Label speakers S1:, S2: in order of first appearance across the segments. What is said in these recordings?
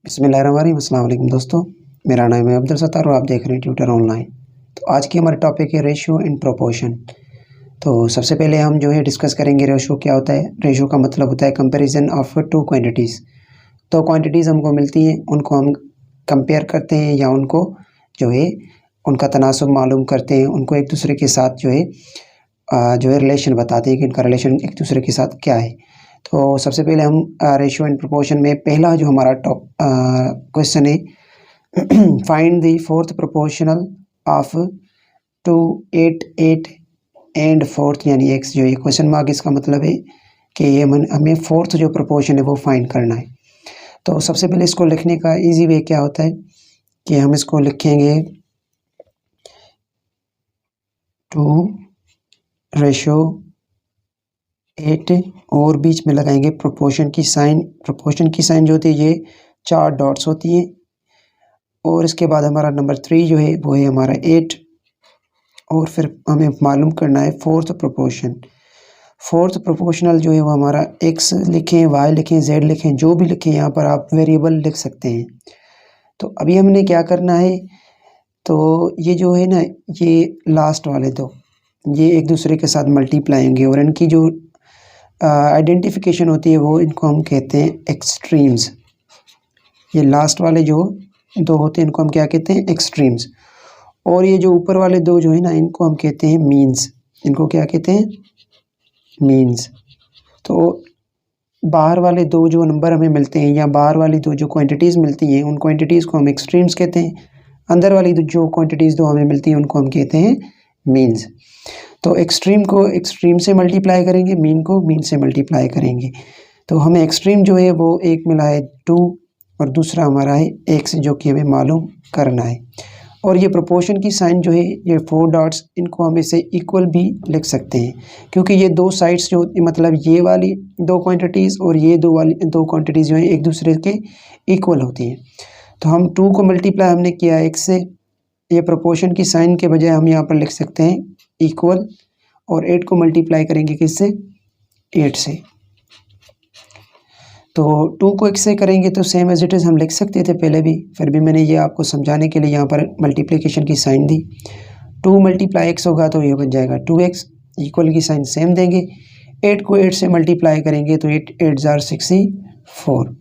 S1: बिस्मिल्लाहिर्रहमानिर्रहीम। अस्सलाम वालेकुम दोस्तों, मेरा नाम है अब्दुल सत्तार और आप देख रहे हैं ट्यूटर ऑनलाइन। तो आज की हमारा टॉपिक है रेशियो इन प्रोपोर्शन। तो सबसे पहले हम जो है डिस्कस करेंगे रेशियो क्या होता है। रेशियो का मतलब होता है कंपैरिजन ऑफ टू क्वांटिटीज़। तो क्वांटिटीज़ हमको मिलती हैं, उनको हम कंपेयर करते हैं या उनको जो है उनका तनासुब मालूम करते हैं, उनको एक दूसरे के साथ जो है रिलेशन बताते हैं कि इनका रिलेशन एक दूसरे के साथ क्या है। तो सबसे पहले हम रेशियो एंड प्रोपोर्शन में पहला जो हमारा क्वेश्चन है find the fourth proportional of 2, 8, 8 and fourth यानी एक्स। जो ये क्वेश्चन मार्क इसका मतलब है कि ये हमें फोर्थ जो प्रोपोर्शन है वो फाइंड करना है। तो सबसे पहले इसको लिखने का इजी वे क्या होता है कि हम इसको लिखेंगे 2 रेशो 8 और बीच में लगाएंगे प्रोपोर्शन की साइन। प्रोपोर्शन की साइन जो होती है ये 4 डॉट्स होती है और इसके बाद हमारा नंबर 3 जो है वो है हमारा 8 और फिर हमें मालूम करना है फोर्थ प्रोपोर्शन। फोर्थ प्रोपोर्शनल जो है वो हमारा एक्स लिखें, वाई लिखें, जेड लिखें, जो भी लिखें, यहाँ पर आप वेरिएबल लिख सकते हैं। तो अभी हमने क्या करना है, तो ये जो है ना, ये लास्ट वाले दो ये एक दूसरे के साथ मल्टीप्लाई होंगे और इनकी जो आइडेंटिफिकेशन होती है वो इनको हम कहते हैं एक्सट्रीम्स। ये लास्ट वाले जो दो होते हैं इनको हम क्या कहते हैं, एक्सट्रीम्स। और ये जो ऊपर वाले दो जो है ना, इनको हम कहते हैं मीन्स। इनको क्या कहते हैं, मीन्स। तो बाहर वाले दो जो नंबर हमें मिलते हैं या बाहर वाली दो जो क्वांटिटीज़ मिलती हैं उन क्वांटिटीज़ को हम एक्सट्रीम्स कहते हैं। अंदर वाली जो क्वांटिटीज़ दो हमें मिलती हैं उनको हम कहते हैं मीन्स। तो एक्सट्रीम को एक्सट्रीम से मल्टीप्लाई करेंगे, मीन को मीन से मल्टीप्लाई करेंगे। तो हमें एक्सट्रीम जो है वो एक मिला है 2 और दूसरा हमारा है एक्स, जो कि हमें मालूम करना है। और ये प्रोपोर्शन की साइन जो है ये 4 डॉट्स, इनको हम इसे इक्वल भी लिख सकते हैं क्योंकि ये दो साइड्स जो मतलब ये वाली दो क्वांटिटीज़ और ये दो क्वांटिटीज़ जो है एक दूसरे के इक्वल होती हैं। तो हम 2 को मल्टीप्लाई हमने किया एक्स से, ये प्रोपोर्शन की साइन के बजाय हम यहाँ पर लिख सकते हैं इक्वल। और 8 को मल्टीप्लाई करेंगे किससे, 8 से। तो 2 को x से करेंगे तो सेम एज इट इज़ हम लिख सकते थे पहले भी, फिर भी मैंने ये आपको समझाने के लिए यहाँ पर मल्टीप्लिकेशन की साइन दी। 2 मल्टीप्लाई x होगा तो ये बन जाएगा 2x, इक्वल की साइन सेम देंगे। 8 को 8 से मल्टीप्लाई करेंगे तो 8 8 जार 64।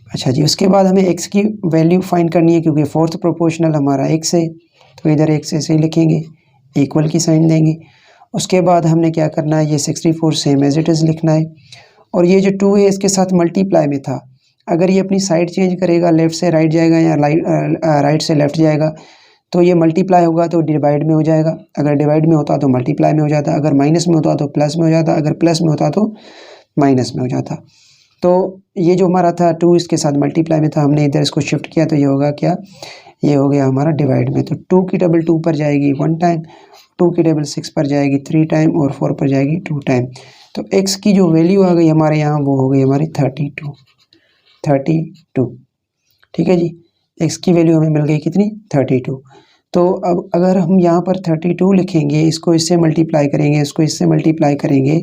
S1: अच्छा जी, उसके बाद हमें x की वैल्यू फाइंड करनी है क्योंकि फोर्थ प्रोपोर्शनल हमारा x है, तो इधर x ऐसे लिखेंगे, इक्वल की साइन देंगे। उसके बाद हमने क्या करना है, ये 64 सेम एज इट इज़ लिखना है। और ये जो 2 है इसके साथ मल्टीप्लाई में था, अगर ये अपनी साइड चेंज करेगा, लेफ़्ट से राइट जाएगा या राइट से लेफ़्ट जाएगा, तो ये मल्टीप्लाई होगा तो डिवाइड में हो जाएगा। अगर डिवाइड में होता तो मल्टीप्लाई में हो जाता, अगर माइनस में होता तो प्लस में हो जाता, अगर प्लस में होता तो माइनस में हो जाता। तो ये जो हमारा था 2 इसके साथ मल्टीप्लाई में था, हमने इधर इसको शिफ्ट किया तो ये होगा क्या, ये हो गया हमारा डिवाइड में। तो 2 की डबल 2 पर जाएगी 1 टाइम, 2 की डबल 6 पर जाएगी 3 टाइम और 4 पर जाएगी 2 टाइम। तो x की जो वैल्यू आ गई हमारे यहाँ वो हो गई हमारी 32। ठीक है जी, x की वैल्यू हमें मिल गई कितनी, 32। तो अब अगर हम यहाँ पर 32 लिखेंगे, इसको इससे मल्टीप्लाई करेंगे, इसको इससे मल्टीप्लाई करेंगे,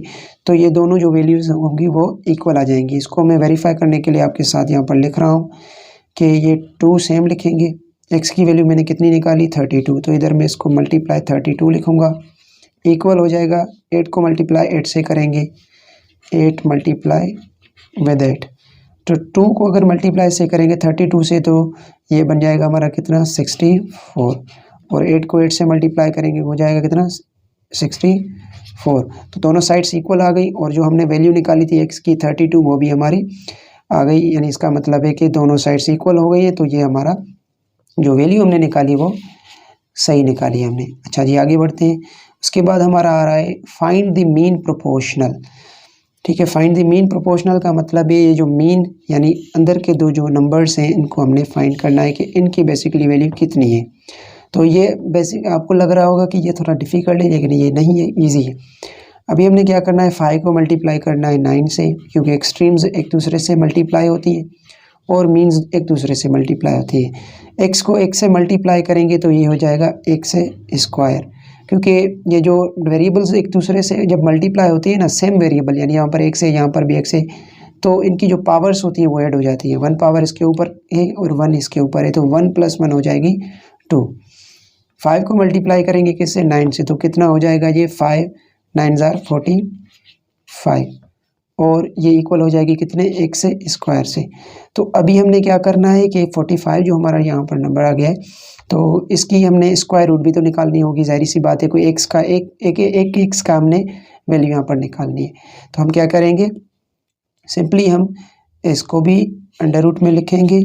S1: तो ये दोनों जो वैल्यूज़ होंगी वो इक्वल आ जाएंगी। इसको मैं वेरीफाई करने के लिए आपके साथ यहाँ पर लिख रहा हूँ कि ये 2 सेम लिखेंगे। x की वैल्यू मैंने कितनी निकाली, 32, तो इधर मैं इसको मल्टीप्लाई 32 लिखूँगा, इक्वल हो जाएगा। 8 को मल्टीप्लाई 8 से करेंगे, 8 मल्टीप्लाई विद 8, तो 2 को अगर मल्टीप्लाई से करेंगे 32 से तो ये बन जाएगा हमारा कितना, 64। और 8 को 8 से मल्टीप्लाई करेंगे हो जाएगा कितना, 64। तो दोनों साइड्स इक्वल आ गई और जो हमने वैल्यू निकाली थी x की 32 वो भी हमारी आ गई, यानी इसका मतलब है कि दोनों साइड्स इक्वल हो गई है। तो ये हमारा जो वैल्यू हमने निकाली वो सही निकाली हमने। अच्छा जी, आगे बढ़ते हैं। उसके बाद हमारा आ रहा है फाइंड द मीन प्रोपोर्शनल। ठीक है, फाइंड द मीन प्रोपोर्शनल का मतलब है ये जो मीन यानी अंदर के दो जो नंबर्स हैं इनको हमने फाइंड करना है कि इनकी बेसिकली वैल्यू कितनी है। तो ये बेसिक आपको लग रहा होगा कि ये थोड़ा डिफ़िकल्ट है, लेकिन ये नहीं है, ईजी है। अभी हमने क्या करना है, 5 को मल्टीप्लाई करना है 9 से, क्योंकि एक्सट्रीम्स एक दूसरे से मल्टीप्लाई होती है और मीन्स एक दूसरे से मल्टीप्लाई होती है। x को x से मल्टीप्लाई करेंगे तो ये हो जाएगा x स्क्वायर, क्योंकि ये जो वेरिएबल्स एक दूसरे से जब मल्टीप्लाई होती है ना, सेम वेरिएबल, यानी यहाँ पर x है यहाँ पर भी x है, तो इनकी जो पावर्स होती है वो ऐड हो जाती है। 1 पावर इसके ऊपर है और 1 इसके ऊपर है, तो 1 + 1 हो जाएगी 2। 5 को मल्टीप्लाई करेंगे किससे, 9 से, तो कितना हो जाएगा ये 5 9 ज़ार 45 और ये इक्वल हो जाएगी कितने, x स्क्वायर से। तो अभी हमने क्या करना है कि 45 जो हमारा यहाँ पर नंबर आ गया है, तो इसकी हमने स्क्वायर रूट भी तो निकालनी होगी, जाहिर सी बात है, कोई x का एक x का हमने वैल्यू यहाँ पर निकालनी है। तो हम क्या करेंगे, सिंपली हम इसको भी अंडर रूट में लिखेंगे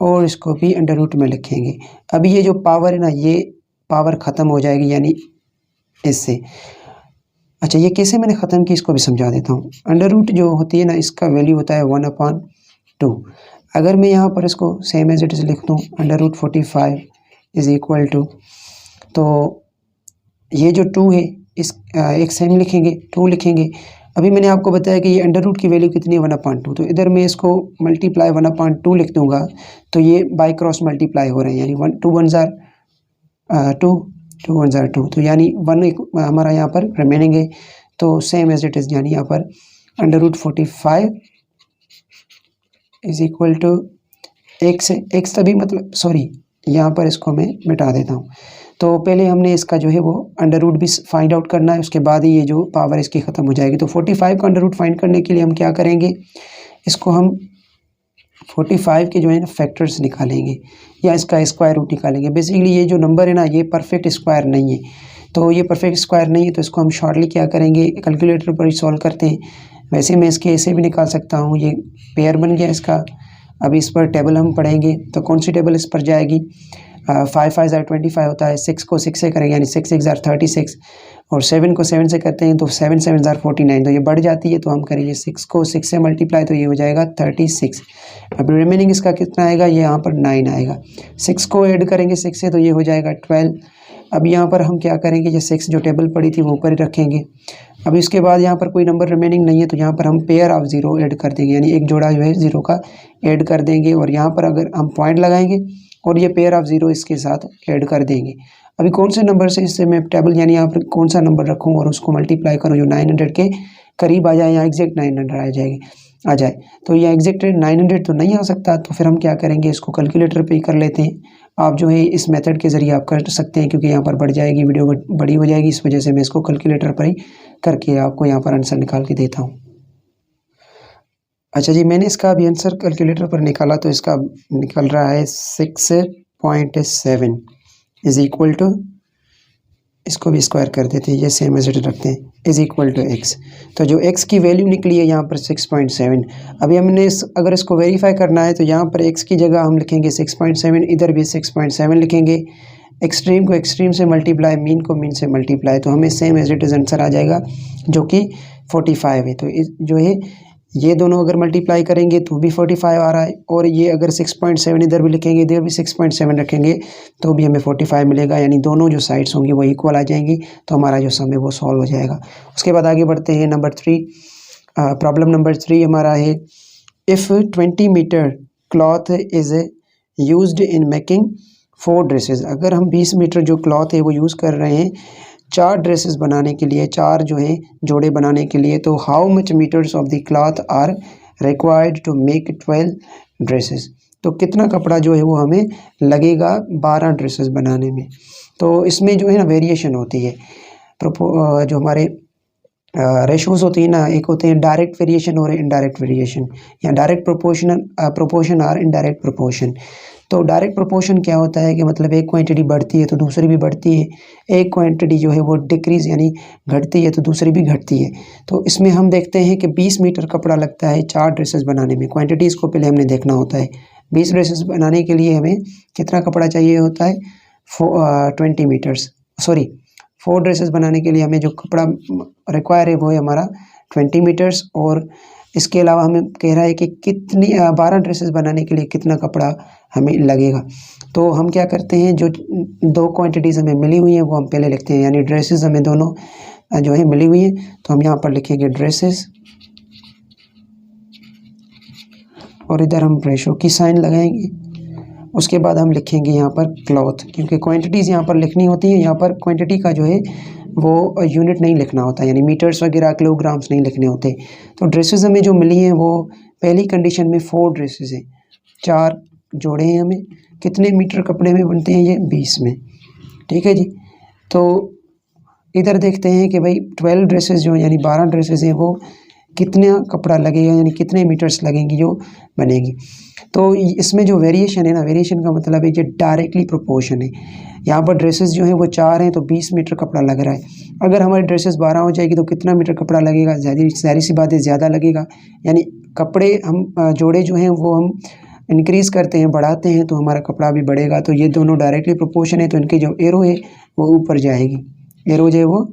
S1: और इसको भी अंडर रूट में लिखेंगे। अभी ये जो पावर है ना, ये पावर ख़त्म हो जाएगी यानी इससे। अच्छा, ये कैसे मैंने ख़त्म की इसको भी समझा देता हूँ। अंडर रूट जो होती है ना, इसका वैल्यू होता है 1/2। अगर मैं यहाँ पर इसको सेम एज इट इज़ लिख दूँ, under root 45 is equal to, तो ये जो 2 है इस एक सेम लिखेंगे, 2 लिखेंगे। अभी मैंने आपको बताया कि ये अंडर रूट की वैल्यू कितनी है 1/2, तो इधर मैं इसको मल्टीप्लाई 1/2 लिख दूंगा, तो ये बाय क्रॉस मल्टीप्लाई हो रहे हैं, यानी 2 1 ज़ार 2 2 1 ज़ार 2, तो यानी 1 हमारा यहाँ पर रिमेनिंग है। तो सेम एज इट इज़, यानी यहाँ पर under root 45 is equal to x तभी मतलब सॉरी, यहाँ पर इसको मैं मिटा देता हूँ। तो पहले हमने इसका जो है वो अंडर रूट भी फाइंड आउट करना है, उसके बाद ही ये जो पावर इसकी ख़त्म हो जाएगी। तो 45 का अंडर रूट फाइंड करने के लिए हम क्या करेंगे, इसको हम 45 के जो है ना फैक्टर्स निकालेंगे या इसका स्क्वायर रूट निकालेंगे। बेसिकली ये जो नंबर है ना, ये परफेक्ट स्क्वायर नहीं है, तो ये परफेक्ट स्क्वायर नहीं है, तो इसको हम शॉर्टली क्या करेंगे, कैलकुलेटर पर ही सॉल्व करते हैं। वैसे मैं इसके ऐसे भी निकाल सकता हूँ, ये पेयर बन गया इसका। अभी इस पर टेबल हम पढ़ेंगे, तो कौन सी टेबल इस पर जाएगी, 5 5 ज़ार 25 होता है, 6 को 6 से करेंगे यानी 6 6 ज़ार 36, और 7 को 7 से करते हैं तो 7 7 ज़ार 49, तो ये बढ़ जाती है, तो हम करेंगे 6 को 6 से मल्टीप्लाई, तो ये हो जाएगा 36। अब रिमेनिंग इसका कितना आएगा, ये यहाँ पर 9 आएगा। 6 को ऐड करेंगे 6 से, तो ये हो जाएगा 12। अब यहाँ पर हम क्या करेंगे, ये 6 जो टेबल पड़ी थी वो ऊपर ही रखेंगे। अब इसके बाद यहाँ पर कोई नंबर रिमेनिंग नहीं है, तो यहाँ पर हम पेयर ऑफ 0 ऐड कर देंगे, यानी एक जोड़ा जो है 0 का ऐड कर देंगे, और यहाँ पर अगर हम पॉइंट लगाएंगे और ये पेयर ऑफ 0 इसके साथ ऐड कर देंगे। अभी कौन से नंबर से इससे मैं टेबल यानी यहाँ पर कौन सा नंबर रखूँ और उसको मल्टीप्लाई करूँ जो 900 के करीब आ जाए, या एग्जैक्ट 900 आ जाए। तो ये एग्जैक्ट 900 तो नहीं आ सकता, तो फिर हम क्या करेंगे, इसको कैलकुलेटर पे ही कर लेते हैं। आप जो है इस मेथड के ज़रिए आप कर सकते हैं, क्योंकि यहाँ पर बढ़ जाएगी, वीडियो बड़ी हो जाएगी, इस वजह से मैं इसको कैलकुलेटर पर ही करके आपको यहाँ पर आंसर निकाल के देता हूँ। अच्छा जी, मैंने इसका अभी आंसर कैलकुलेटर पर निकाला, तो इसका निकल रहा है 6.7 इज़ इक्वल टू, इसको भी स्क्वायर कर देते हैं, ये सेम एज इट रखते हैं, इज़ इक्वल टू x। तो जो x की वैल्यू निकली है यहाँ पर 6.7। अभी हमने अगर इसको वेरीफाई करना है, तो यहाँ पर x की जगह हम लिखेंगे 6.7, इधर भी 6.7 लिखेंगे। एक्सट्रीम को एक्सट्रीम से मल्टीप्लाई, मीन को मीन से मल्टीप्लाई, तो हमें same as it is answer आ जाएगा जो कि 45 है। तो जो है ये दोनों अगर मल्टीप्लाई करेंगे तो भी 45 आ रहा है, और ये अगर 6.7 इधर भी लिखेंगे, इधर भी 6.7 रखेंगे, तो भी हमें 45 मिलेगा, यानी दोनों जो साइड्स होंगी वो इक्वल आ जाएंगी, तो हमारा जो सम है वो सॉल्व हो जाएगा। उसके बाद आगे बढ़ते हैं नंबर 3। प्रॉब्लम नंबर 3 हमारा है, if 20 metre cloth is used in making 4 dresses. अगर हम 20 मीटर जो क्लॉथ है वो यूज़ कर रहे हैं 4 ड्रेसेस बनाने के लिए, 4 जो है जोड़े बनाने के लिए, तो how much metres of the cloth are required to make 12 dresses. तो कितना कपड़ा जो है वो हमें लगेगा 12 ड्रेसेस बनाने में। तो इसमें जो है ना वेरिएशन होती है, जो हमारे रेशोज़ होती है ना, एक होते हैं डायरेक्ट वेरिएशन और इनडायरेक्ट वेरिएशन, या डायरेक्ट प्रोपोर्शन और इनडायरेक्ट प्रोपोर्शन। तो डायरेक्ट प्रोपोर्शन क्या होता है कि मतलब एक क्वांटिटी बढ़ती है तो दूसरी भी बढ़ती है, एक क्वांटिटी जो है वो डिक्रीज़ यानी घटती है तो दूसरी भी घटती है। तो इसमें हम देखते हैं कि 20 मीटर कपड़ा लगता है 4 ड्रेसेस बनाने में। क्वांटिटीज़ को पहले हमने देखना होता है। 20 ड्रेसेस बनाने के लिए हमें कितना कपड़ा चाहिए होता है, 20 मीटर्स, सॉरी 4 ड्रेसेस बनाने के लिए हमें जो कपड़ा रिक्वायर है वो है हमारा 20 मीटर्स। और इसके अलावा हमें कह रहा है कि कितनी 12 ड्रेसेस बनाने के लिए कितना कपड़ा हमें लगेगा। तो हम क्या करते हैं, जो 2 क्वांटिटीज़ हमें मिली हुई हैं वो हम पहले लिखते हैं, यानी ड्रेसेस हमें दोनों जो है मिली हुई हैं, तो हम यहाँ पर लिखेंगे ड्रेसेस, और इधर हम रेशो की साइन लगाएंगे। उसके बाद हम लिखेंगे यहाँ पर क्लॉथ, क्योंकि क्वांटिटीज़ यहाँ पर लिखनी होती है। यहाँ पर क्वांटिटी का जो है वो यूनिट नहीं लिखना होता, यानी मीटर्स वगैरह किलोग्राम्स नहीं लिखने होते। तो ड्रेसेस हमें जो मिली हैं वो पहली कंडीशन में 4 ड्रेसेस हैं, 4 जोड़े हैं हमें। कितने मीटर कपड़े में बनते हैं ये? 20 में। ठीक है जी। तो इधर देखते हैं कि भाई 12 ड्रेसेस जो यानी 12 ड्रेसेस हैं वो कितना कपड़ा लगेगा, यानी कितने मीटर्स लगेंगी जो बनेगी। तो इसमें जो वेरिएशन है ना, वेरिएशन का मतलब है ये डायरेक्टली प्रोपोर्शन है। यहाँ पर ड्रेसेस जो हैं वो 4 हैं तो 20 मीटर कपड़ा लग रहा है। अगर हमारी ड्रेसेस 12 हो जाएगी तो कितना मीटर कपड़ा लगेगा? ज़ाहिर सी बात है ज़्यादा लगेगा। यानी कपड़े हम जोड़े जो हैं वो हम इंक्रीज़ करते हैं, बढ़ाते हैं, तो हमारा कपड़ा भी बढ़ेगा। तो ये दोनों डायरेक्टली प्रोपोर्शन है, तो इनकी जो एरो है वो ऊपर जाएगी, एरो जो है वो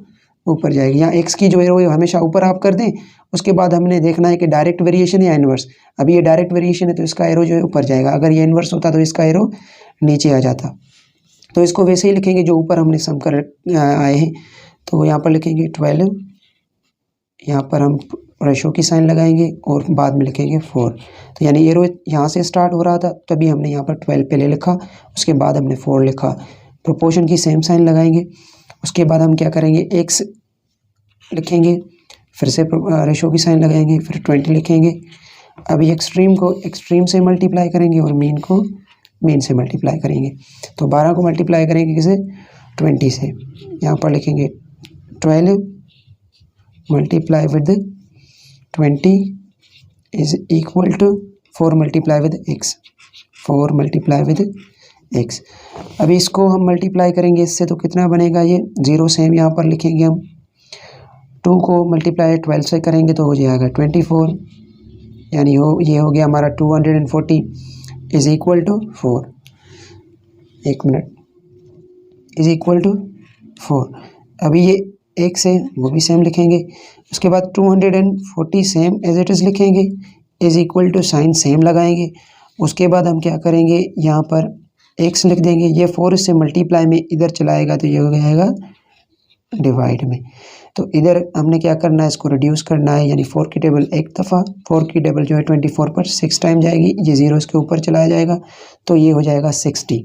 S1: ऊपर जाएगी। यहाँ एक्स की जो एरो है हमेशा ऊपर आप कर दें। उसके बाद हमने देखना है कि डायरेक्ट वेरिएशन या इन्वर्स। अभी ये डायरेक्ट वेरिएशन है तो इसका एरो जो है ऊपर जाएगा, अगर ये इन्वर्स होता तो इसका एरो नीचे आ जाता। तो इसको वैसे ही लिखेंगे जो ऊपर हमने सम कर आए हैं। तो यहाँ पर लिखेंगे 12, यहाँ पर हम रेशो की साइन लगाएंगे और बाद में लिखेंगे 4। तो यानी एरो यहाँ से स्टार्ट हो रहा था तभी हमने यहाँ पर 12 पहले लिखा, उसके बाद हमने 4 लिखा। प्रोपोर्शन की सेम साइन लगाएंगे। उसके बाद हम क्या करेंगे, एक्स लिखेंगे, फिर से रेशो की साइन लगाएंगे, फिर 20 लिखेंगे। अभी एक्सट्रीम को एक्सट्रीम से मल्टीप्लाई करेंगे और मीन को मीन से मल्टीप्लाई करेंगे। तो 12 को मल्टीप्लाई करेंगे किसे? 20 से। यहाँ पर लिखेंगे 12 multiply with 20 is equal to 4 multiply with x, 4 multiply with x. अभी इसको हम मल्टीप्लाई करेंगे इससे तो कितना बनेगा? ये 0 सेम यहाँ पर लिखेंगे हम। 2 को मल्टीप्लाई 12 से करेंगे तो हो जाएगा 24, यानी ये हो गया हमारा 240 इज इक्वल टू 4। एक मिनट, इज इक्वल टू 4। अभी ये एक्स है वो भी सेम लिखेंगे। उसके बाद 240 सेम एज इट इज़ लिखेंगे, is equal to sign same लगाएंगे। उसके बाद हम क्या करेंगे, यहाँ पर एक्स लिख देंगे। ये 4 से मल्टीप्लाई में इधर चलाएगा तो ये हो जाएगा डिवाइड में। तो इधर हमने क्या करना है, इसको रिड्यूस करना है, यानी 4 की टेबल एक दफ़ा, 4 की टेबल जो है 24 पर 6 टाइम जाएगी, ये 0 इसके ऊपर चलाया जाएगा तो ये हो जाएगा 60।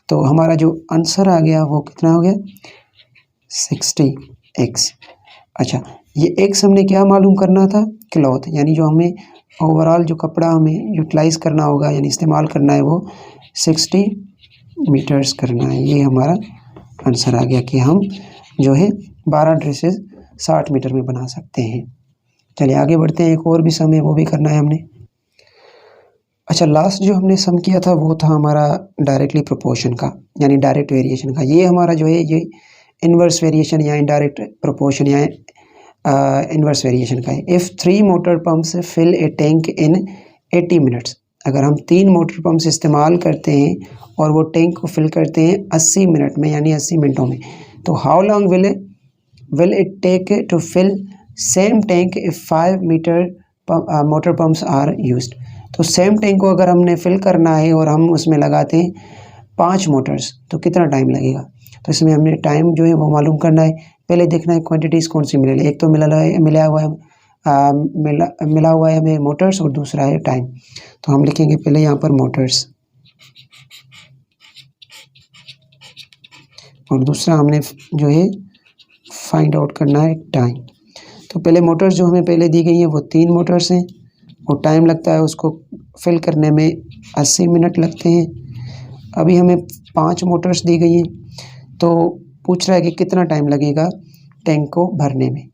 S1: तो हमारा जो आंसर आ गया वो कितना हो गया? 60x। अच्छा, ये x हमने क्या मालूम करना था? क्लॉथ, यानी जो हमें ओवरऑल जो कपड़ा हमें यूटिलाइज़ करना होगा यानी इस्तेमाल करना है वो 60 मीटर्स करना है। ये हमारा आंसर आ गया कि हम जो है 12 ड्रेसेस 60 मीटर में बना सकते हैं। चलिए आगे बढ़ते हैं, एक और भी सम है वो भी करना है हमने। अच्छा, लास्ट जो हमने सम किया था वो था हमारा डायरेक्टली प्रोपोर्शन का, यानी डायरेक्ट वेरिएशन का। ये हमारा जो है ये इन्वर्स वेरिएशन या इनडायरेक्ट प्रोपोर्शन या इन्वर्स वेरिएशन का है। If 3 motor pumps fill a tank in 80 minutes, अगर हम 3 मोटर पम्प्स इस्तेमाल करते हैं और वो टैंक को फिल करते हैं 80 मिनट में यानी 80 मिनटों में, तो how long will it take to fill same tank if 5 motor pumps are used. तो सेम टैंक को अगर हमने फिल करना है और हम उसमें लगाते हैं 5 मोटर्स तो कितना टाइम लगेगा। तो इसमें हमने टाइम जो है वो मालूम करना है। पहले देखना है क्वांटिटीज़ कौन सी मिले, एक तो मिला हुआ है हमें मोटर्स और दूसरा है टाइम। तो हम लिखेंगे पहले यहाँ पर मोटर्स और दूसरा हमने जो है फाइंड आउट करना है टाइम। तो पहले मोटर्स जो हमें पहले दी गई हैं वो 3 मोटर्स हैं और टाइम लगता है उसको फिल करने में 80 मिनट लगते हैं। अभी हमें 5 मोटर्स दी गई हैं तो पूछ रहा है कि कितना टाइम लगेगा टैंक को भरने में।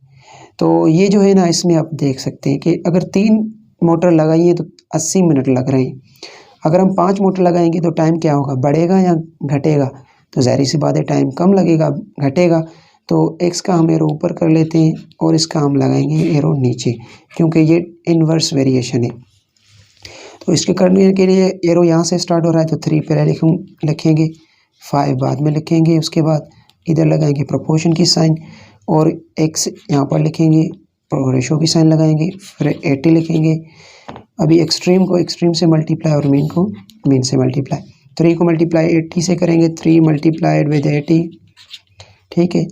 S1: तो ये जो है ना, इसमें आप देख सकते हैं कि अगर 3 मोटर लगाई है तो 80 मिनट लग रहे हैं। अगर हम 5 मोटर लगाएंगे तो टाइम क्या होगा, बढ़ेगा या घटेगा? तो ज़ाहिर सी बात है टाइम कम लगेगा, घटेगा। तो एक्स का हम एरो ऊपर कर लेते हैं और इसका हम लगाएंगे एरो नीचे, क्योंकि ये इन्वर्स वेरिएशन है। तो इसके करने के लिए एरो यहाँ से स्टार्ट हो रहा है तो 3 पहले लिखेंगे, 5 बाद में लिखेंगे। उसके बाद इधर लगाएंगे प्रोपोर्शन की साइन और एक्स यहाँ पर लिखेंगे, रेशो की साइन लगाएंगे, फिर 80 लिखेंगे। अभी एक्सट्रीम को एक्सट्रीम से मल्टीप्लाई और मीन को मीन से मल्टीप्लाई। 3 को मल्टीप्लाई 80 से करेंगे, 3 मल्टीप्लाइड विद 80, ठीक है।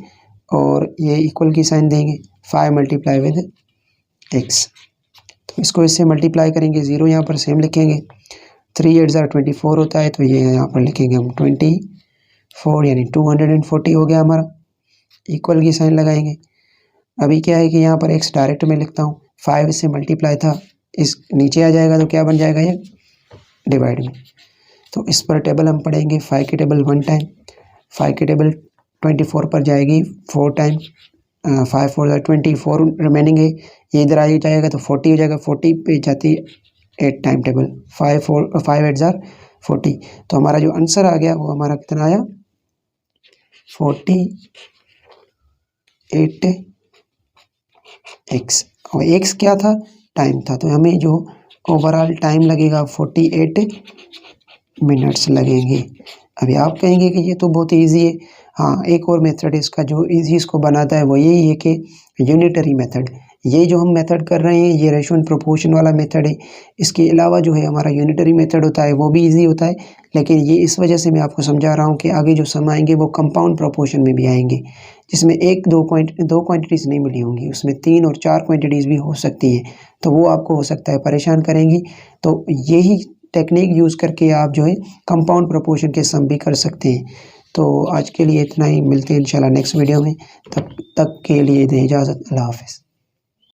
S1: और ये इक्वल की साइन देंगे, 5 मल्टीप्लाई विद एक्स। तो इसको इससे मल्टीप्लाई करेंगे, 0 यहाँ पर सेम लिखेंगे। 3 8 24 होता है तो ये यहाँ पर लिखेंगे हम 24, यानी 240 हो गया हमारा। इक्वल की साइन लगाएंगे। अभी क्या है कि यहाँ पर x डायरेक्ट में लिखता हूँ, 5 से मल्टीप्लाई था, इस नीचे आ जाएगा तो क्या बन जाएगा ये डिवाइड में। तो इस पर टेबल हम पढ़ेंगे, 5 की टेबल 1 टाइम, 5 की टेबल 24 पर जाएगी 4 टाइम, 5 4 24 रिमेनिंग है, ये इधर आ जाएगा तो 40 हो जाएगा, 40 पे जाती है 8 टाइम टेबल, 5 8 जार 40। तो हमारा जो आंसर आ गया वो हमारा कितना आया 48x, और x क्या था टाइम था, तो हमें जो ओवरऑल टाइम लगेगा 48 मिनट्स लगेंगे। अभी आप कहेंगे कि ये तो बहुत इजी है। हाँ, एक और मेथड है इसका जो इजी इसको बनाता है, वो यही है कि यूनिटरी मेथड। ये जो हम मेथड कर रहे हैं ये रेशो एंड प्रोपोर्शन वाला मेथड है। इसके अलावा जो है हमारा यूनिटरी मेथड होता है वो भी इजी होता है, लेकिन ये इस वजह से मैं आपको समझा रहा हूँ कि आगे जो सम आएंगे वो कंपाउंड प्रोपोर्शन में भी आएंगे, जिसमें दो क्वांटिटीज़ नहीं मिली होंगी, उसमें 3 और 4 क्वांटिटीज़ भी हो सकती हैं, तो वो आपको हो सकता है परेशान करेंगी। तो यही टेक्निक यूज़ करके आप जो है कंपाउंड प्रोपोर्शन के सम भी कर सकते हैं। तो आज के लिए इतना ही, मिलते हैं इंशाल्लाह नेक्स्ट वीडियो में, तब तक के लिए दें इजाज़त, अल्लाह हाफ़िज़।